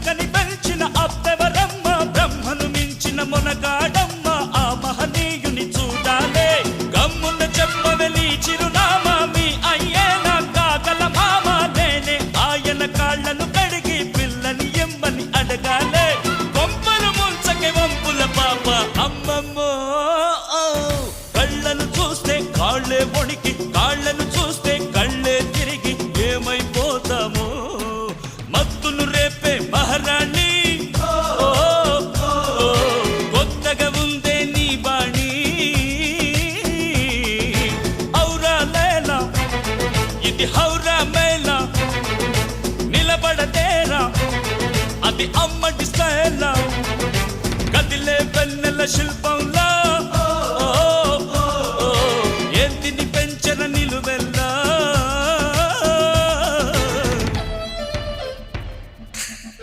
కని పెంచిన అప్పెవరమ్మ బ్రహ్మను మించిన మొనగాడమ్మ ఆ మహనీయుని చూడాలే గమ్మున చెప్పవెలి చిరునామా మీ అయ్యేనా కాగల మామ నేనే ఆయన కాళ్ళను కడిగి పిల్లని ఎమ్మని అడగాలే కొంపలు ముంచకే వంపుల పాప అమ్మమ్మో కళ్ళను చూస్తే కాళ్ళే వణికి కాళ్ళను చూస్తే కళ్ళే తిరిగి ఏమైపోతామో మత్తును రేపే మహారాణి కొత్తగా ఉందే నీ బాణి ఔరా లేలా ఇది హౌరా మేళా నిలబడతేరా అది అమ్మడి స్టైలా కదిలే వెన్నెల శిల్పంలా